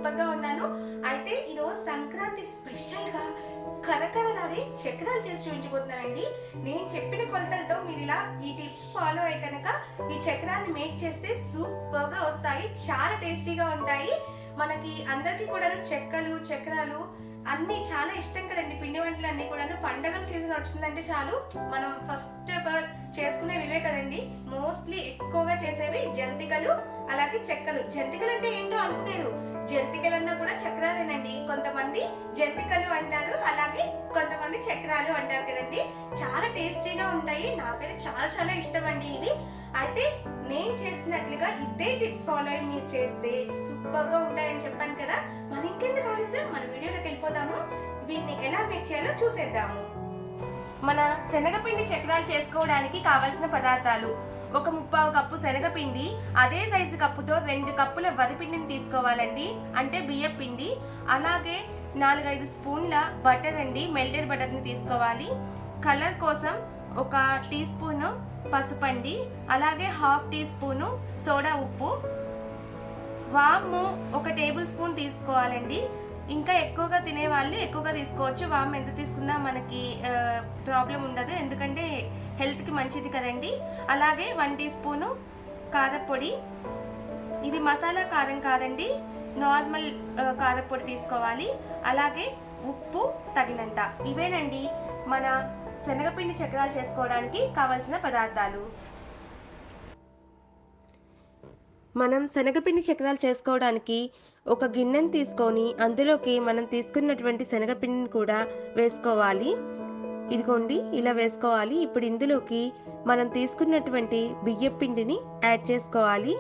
Super గా ఉన్నాను. అయితే ఈరోజు సంక్రాంతి స్పెషల్ గా కరకరలాడే చక్రాలు చేసి చూపించబోతున్నానండి. నేను చెప్పిన కొలతలతో మీరు ఇలా ఈ టిప్స్ ఫాలో అయ్యి కనుక ఈ చక్రాన్ని మేక్ చేస్తే సూపర్ గా వస్తాయి. చాలా టేస్టీగా ఉంటాయి. మనకి అందరికీ కూడా చెక్కలు చక్రాలు అన్ని చాలా ఇష్టం కదండి. పిండి వంటలు అన్ని కూడా పండగల సీజన్ వచ్చిందంటే చాలు మనం ఫస్ట్ ఆఫ్ ఆల్ చేసుకునేవి ఇవే కదండి. మోస్ట్లీ ఎక్కువగా చేసేవి జంతికలు, అలాగే చెక్కలు. జంతికలు అంటే ఏంటో అనుకునేరు, జంతికలు అన్నా కూడా చక్రాలేనండి. కొంతమంది జంతికలు అంటారు, అలాగే కొంతమంది చక్రాలు అంటారు కదండి. చాలా టేస్టీగా ఉంటాయి. నాకైతే చాలా చాలా ఇష్టం అండి ఇవి. అయితే నేను చేసినట్లుగా ఇదే టిప్స్ ఫాలో అయ్యి మీరు చేస్తే సూపర్ గా ఉంటాయని చెప్పాను కదా. మరి ఇంకెందుకు ఆలస్యం, మన వీడియోలోకి వెళ్ళిపోదాము. వీటిని ఎలా మేక్ చేయాలో చూసేద్దాము. మన శనగపిండి చక్రాలు చేసుకోవడానికి కావలసిన పదార్థాలు: ఒక 3/4 కప్పు శనగపిండి, అదే సైజు కప్పుతో 2 కప్పుల వరిపిండిని తీసుకోవాలండి, అంటే బియ్య పిండి. అలాగే 4-5 స్పూన్ల బటర్ అండి, మెల్టెడ్ బటర్ని తీసుకోవాలి. కలర్ కోసం 1 టీ స్పూను పసుపు అండి, అలాగే 1/2 టీ స్పూను సోడా ఉప్పు, వాము 1 టేబుల్ స్పూన్ తీసుకోవాలండి. ఇంకా ఎక్కువగా తినే వాళ్ళు ఎక్కువగా తీసుకోవచ్చు. వాము ఎంత తీసుకున్నా మనకి ప్రాబ్లం ఉండదు, ఎందుకంటే హెల్త్కి మంచిది కదండి. అలాగే 1 టీ స్పూను కారపొడి. ఇది మసాలా కారం కాదండి, నార్మల్ కారపొడి తీసుకోవాలి. అలాగే ఉప్పు తగినంత. ఇవేనండి మన శనగపిండి చక్రాలు చేసుకోవడానికి కావలసిన పదార్థాలు. మనం శనగపిండి చక్రాలు చేసుకోవడానికి ఒక గిన్నెని తీసుకొని అందులోకి మనం తీసుకున్నటువంటి శనగపిండిని కూడా వేసుకోవాలి. ఇదిగోండి, ఇలా వేసుకోవాలి. ఇప్పుడు ఇందులోకి మనం తీసుకున్నటువంటి బియ్యం పిండిని యాడ్ చేసుకోవాలి.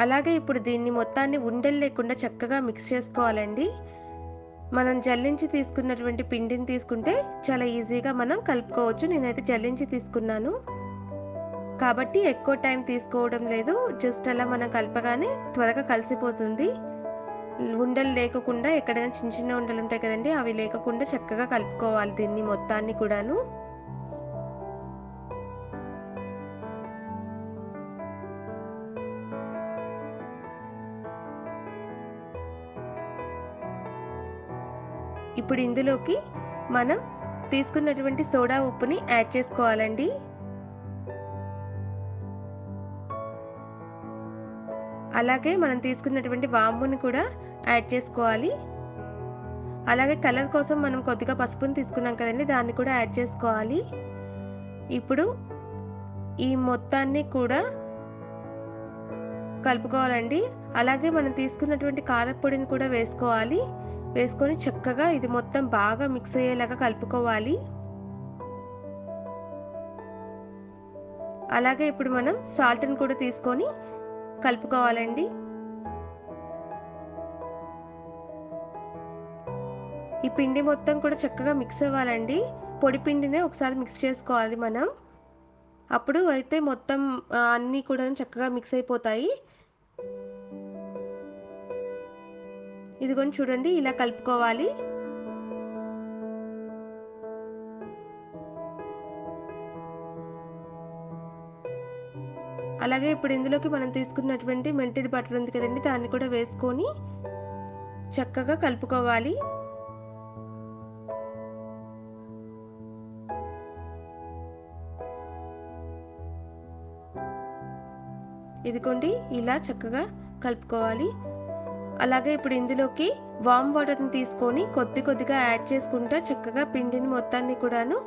అలాగే ఇప్పుడు దీన్ని మొత్తాన్ని ఉండలు లేకుండా చక్కగా మిక్స్ చేసుకోవాలండి. మనం జల్లించి తీసుకున్నటువంటి పిండిని తీసుకుంటే చాలా ఈజీగా మనం కలుపుకోవచ్చు. నేనైతే జల్లించి తీసుకున్నాను కాబట్టి ఎక్కువ టైం తీసుకోవడం లేదు. జస్ట్ అలా మనం కలపగానే త్వరగా కలిసిపోతుంది. ఉండలు లేకుండా, ఎక్కడైనా చిన్న చిన్న ఉండలు ఉంటాయి కదండి, అవి లేకుండా చక్కగా కలుపుకోవాలి దీన్ని మొత్తాన్ని కూడాను. ఇప్పుడు ఇందులోకి మనం తీసుకున్నటువంటి సోడా ఉప్పుని యాడ్ చేసుకోవాలండి. అలాగే మనం తీసుకున్నటువంటి వాముని కూడా యాడ్ చేసుకోవాలి. అలాగే కలర్ కోసం మనం కొద్దిగా పసుపుని తీసుకున్నాం కదండి, దాన్ని కూడా యాడ్ చేసుకోవాలి. ఇప్పుడు ఈ మొత్తాన్ని కూడా కలుపుకోవాలండి. అలాగే మనం తీసుకున్నటువంటి కారపొడిని కూడా వేసుకోవాలి. వేసుకొని చక్కగా ఇది మొత్తం బాగా మిక్స్ అయ్యేలాగా కలుపుకోవాలి. అలాగే ఇప్పుడు మనం సాల్ట్ని కూడా తీసుకొని కలుపుకోవాలండి. ఈ పిండి మొత్తం కూడా చక్కగా మిక్స్ అవ్వాలండి. పొడి పిండినే ఒకసారి మిక్స్ చేసుకోవాలి మనం. అప్పుడు అయితే మొత్తం అన్నీ కూడా చక్కగా మిక్స్ అయిపోతాయి. ఇదిగోని చూడండి, ఇలా కలుపుకోవాలి. అలాగే ఇప్పుడు ఇందులోకి మనం తీసుకున్నటువంటి మెల్టెడ్ బటర్ ఉంది కదండి, దాన్ని కూడా వేసుకొని చక్కగా కలుపుకోవాలి. ఇదిగోండి, ఇలా చక్కగా కలుపుకోవాలి. అలాగే ఇప్పుడు ఇందులోకి వామ్ వాటర్ని తీసుకొని కొద్ది కొద్దిగా యాడ్ చేసుకుంటా చక్కగా పిండిని మొత్తాన్ని కూడాను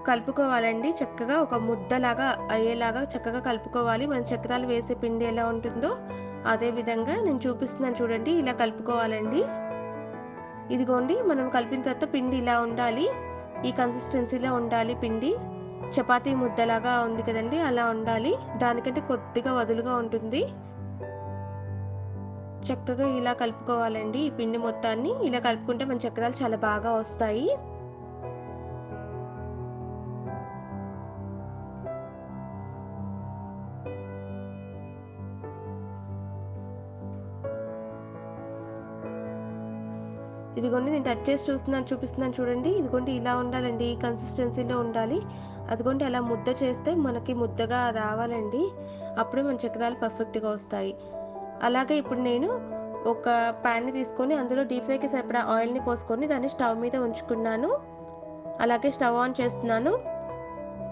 కలుపుకోవాలండి. చక్కగా ఒక ముద్దలాగా అయ్యేలాగా చక్కగా కలుపుకోవాలి. మనం చక్రాలు వేసే పిండి ఎలా ఉంటుందో అదే విధంగా నేను చూపిస్తున్నాను చూడండి, ఇలా కలుపుకోవాలండి. ఇదిగోండి, మనం కలిపిన తర్వాత పిండి ఇలా ఉండాలి, ఈ కన్సిస్టెన్సీలో ఉండాలి పిండి. చపాతీ ముద్దలాగా ఉంది కదండి, అలా ఉండాలి. దానికంటే కొద్దిగా వదులుగా ఉంటుంది. చక్కగా ఇలా కలుపుకోవాలండి. ఈ పిండి మొత్తాన్ని ఇలా కలుపుకుంటే మన చక్రాలు చాలా బాగా వస్తాయి. ఇదిగోండి నేను టచ్ చేసి చూపిస్తున్నాను చూడండి. ఇదిగోండి ఇలా ఉండాలండి, ఈ కన్సిస్టెన్సీలో ఉండాలి. అదిగోండి అలా ముద్ద చేస్తే మనకి ముద్దగా రావాలండి. అప్పుడే మన చక్రాలు పర్ఫెక్ట్గా వస్తాయి. అలాగే ఇప్పుడు నేను ఒక ప్యాన్ని తీసుకొని అందులో డీప్ ఫ్రైకి సరిపడా ఆయిల్ని పోసుకొని దాన్ని స్టవ్ మీద ఉంచుకున్నాను. అలాగే స్టవ్ ఆన్ చేస్తున్నాను.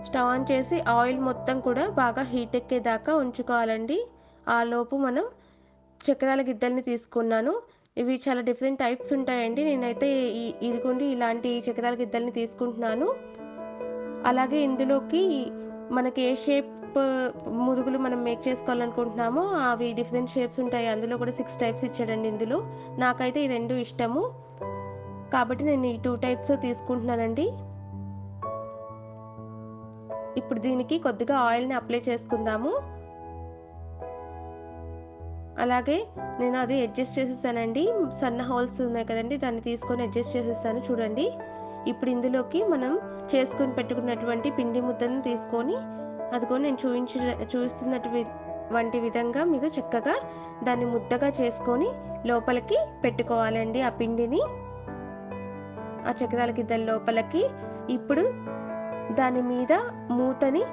స్టవ్ ఆన్ చేసి ఆయిల్ మొత్తం కూడా బాగా హీట్ ఎక్కేదాకా ఉంచుకోవాలండి. ఆ లోపు మనం చక్రాల గిద్దల్ని తీసుకున్నాను. ఇవి చాలా డిఫరెంట్ టైప్స్ ఉంటాయండి. నేనైతే ఇదిగోండి ఇలాంటి చక్రాల గిద్దల్ని తీసుకుంటున్నాను. అలాగే ఇందులోకి మనకి ఏ షేప్ మురుగులు మనం మేక్ చేసుకోవాలనుకుంటున్నామో అవి డిఫరెంట్ షేప్స్ ఉంటాయి. అందులో కూడా 6 టైప్స్ ఇచ్చాడండి ఇందులో. నాకైతే ఈ 2 ఇష్టము కాబట్టి నేను ఈ 2 టైప్స్ తీసుకుంటున్నానండి. ఇప్పుడు దీనికి కొద్దిగా ఆయిల్ని అప్లై చేసుకుందాము. అలాగే నేను అది అడ్జస్ట్ చేసేసానండి. సన్న హోల్స్ ఉన్నాయి కదండి, దాన్ని తీసుకొని అడ్జస్ట్ చేసేసాను చూడండి. ఇప్పుడు ఇందులోకి మనం చేసుకొని పెట్టుకున్నటువంటి పిండి ముద్దను తీసుకొని అదిగో నేను చూస్తున్నటువంటి విధంగా మీరు చక్కగా దాన్ని ముద్దగా చేసుకొని లోపలికి పెట్టుకోవాలండి ఆ పిండిని, ఆ చక్రాల గిద్దల లోపలికి. ఇప్పుడు దాని మీద మూతని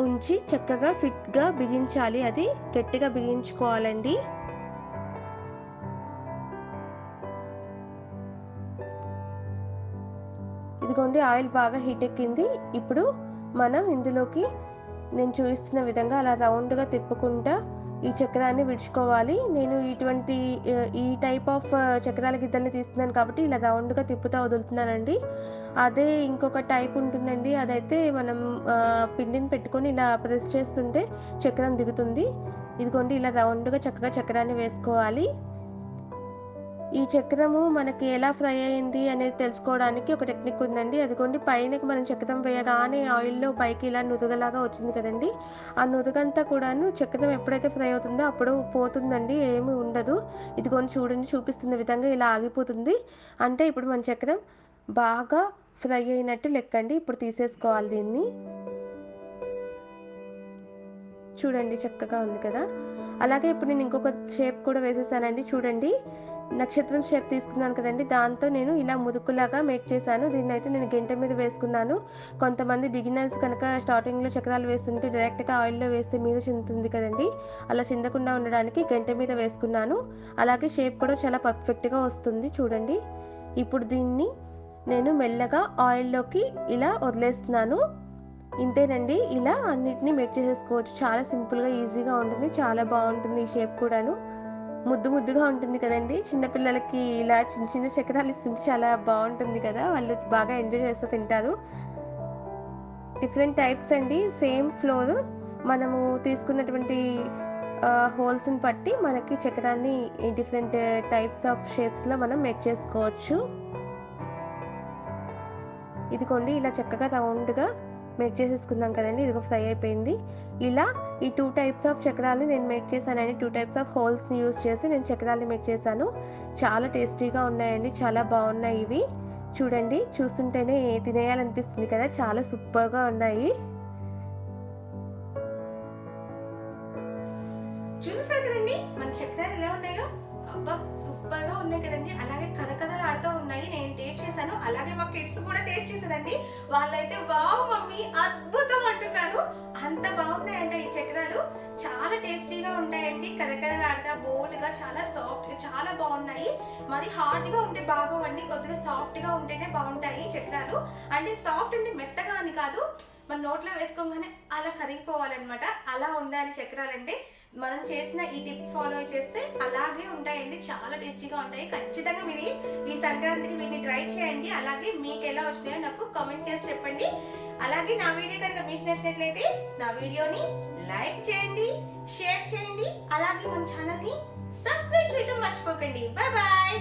ఉంచి చక్కగా ఫిట్గా బిగించాలి. అది గట్టిగా బిగించుకోవాలండి. ఇదిగోండి ఆయిల్ బాగా హీట్ ఎక్కింది. ఇప్పుడు మనం ఇందులోకి నేను చూపిస్తున్న విధంగా అలా రౌండ్గా తిప్పుకుంటా ఈ చక్రాన్ని విడుచుకోవాలి. నేను ఈ టైప్ ఆఫ్ చక్రాల గిద్దల్ని తీస్తున్నాను కాబట్టి ఇలా రౌండ్గా తిప్పుతూ వదులుతున్నానండి. అదే ఇంకొక టైప్ ఉంటుందండి, అదైతే మనం పిండిని పెట్టుకొని ఇలా ప్రెస్ చేస్తుంటే చక్రం దిగుతుంది. ఇదిగోండి ఇలా రౌండ్గా చక్కగా చక్రాన్ని వేసుకోవాలి. ఈ చక్రము మనకి ఎలా ఫ్రై అయింది అనేది తెలుసుకోవడానికి ఒక టెక్నిక్ ఉందండి. అదిగోండి పైనకి మనం చక్రం వేయగానే ఆయిల్లో పైకి ఇలా నురుగలాగా వచ్చింది కదండి, ఆ నురుగంతా కూడాను చక్రం ఎప్పుడైతే ఫ్రై అవుతుందో అప్పుడు పోతుందండి, ఏమీ ఉండదు. ఇదిగోండి చూడండి చూపిస్తున్న విధంగా ఇలా ఆగిపోతుంది అంటే ఇప్పుడు మన చక్రం బాగా ఫ్రై అయినట్టు లెక్కండి. ఇప్పుడు తీసేసుకోవాలి దీన్ని. చూడండి చక్కగా ఉంది కదా. అలాగే ఇప్పుడు నేను ఇంకొక షేప్ కూడా వేసేసానండి. చూడండి నక్షత్రం షేప్ తీసుకున్నాను కదండి, దాంతో నేను ఇలా ముదుకులాగా మేక్ చేశాను. దీన్ని అయితే నేను గంట మీద వేసుకున్నాను. కొంతమంది బిగినర్స్ కనుక స్టార్టింగ్లో చక్రాలు వేస్తుంటే డైరెక్ట్గా ఆయిల్లో వేస్తే మీద చిందుతుంది కదండి, అలా చిందకుండా ఉండడానికి గంట మీద వేసుకున్నాను. అలాగే షేప్ కూడా చాలా పర్ఫెక్ట్గా వస్తుంది చూడండి. ఇప్పుడు దీన్ని నేను మెల్లగా ఆయిల్లోకి ఇలా వదిలేస్తున్నాను. ఇంతేనండి, ఇలా అన్నిటినీ మేక్ చేసేసుకోవచ్చు. చాలా సింపుల్గా ఈజీగా ఉంటుంది, చాలా బాగుంటుంది. ఈ షేప్ కూడాను ముద్దుగా ఉంటుంది కదండి. చిన్నపిల్లలకి ఇలా చిన్న చిన్న చక్రాలు ఇస్తుంటే చాలా బాగుంటుంది కదా, వాళ్ళు బాగా ఎంజాయ్ చేస్తూ తింటారు. డిఫరెంట్ టైప్స్ అండి, సేమ్ ఫ్లోర్ మనము తీసుకున్నటువంటి హోల్స్ని బట్టి మనకి చక్రాన్ని డిఫరెంట్ టైప్స్ ఆఫ్ షేప్స్లో మనం మేక్ చేసుకోవచ్చు. ఇదిగోండి ఇలా చక్కగా రౌండ్గా మేక్ చేసేసుకుందాం కదండి. ఇదిగో ఫ్రై అయిపోయింది. ఇలా ఈ 2 టైప్స్ ఆఫ్ చక్రాలు నేను మేక్ చేశానండి. 2 టైప్స్ ఆఫ్ హోల్స్ని యూస్ చేసి నేను చక్రాలు మేక్ చేశాను. చాలా టేస్టీగా ఉన్నాయండి, చాలా బాగున్నాయి ఇవి. చూడండి చూస్తుంటేనే తినేయాలనిపిస్తుంది కదా, చాలా సూపర్గా ఉన్నాయి. చూసేసారు కదండి మన చక్రాలు ఎలా ఉన్నాయో. అబ్బా సూపర్ గా ఉన్నాయి కదండి. అలాగే కలకలలు ఆడుతూ ఉన్నాయి. నేను టేస్ట్ చేశాను, అలాగే మా కిడ్స్ కూడా టేస్ట్ చేసేదండి. వాళ్ళైతే వావ్ మమ్మీ అద్భుతం అంటున్నారు. అంత బాగున్నాయంట ఈ చక్రాలు. చాలా టేస్టీగా ఉంటాయండి. కలకలలు ఆడుతా బోల్డ్గా చాలా సాఫ్ట్ గా చాలా బాగున్నాయి. మరి హార్డ్ గా ఉంటే బాగోవండి, కొద్దిగా సాఫ్ట్ గా ఉంటేనే బాగుంటాయి చక్రాలు. అంటే సాఫ్ట్ అంటే మెత్తగా అని కాదు, మన నోట్లో వేసుకోగానే అలా కరిగిపోవాలన్నమాట, అలా ఉండాలి చక్రాలంటే. మనం చేసిన ఈ టిప్స్ ఫాలో చేస్తే అలాగే ఉంటాయండి, చాలా టేస్టీగా ఉంటాయి. ఖచ్చితంగా మీరు ఈ సంక్రాంతికి వీటిని ట్రై చేయండి. అలాగే మీకు ఎలా వచ్చినాయో నాకు కామెంట్ చేసి చెప్పండి. అలాగే నా వీడియో కనుక మీకు నచ్చినట్లయితే నా వీడియోని లైక్ చేయండి, షేర్ చేయండి, అలాగే మన ఛానల్ని సబ్స్క్రైబ్ చేయడం మర్చిపోకండి. Bye bye.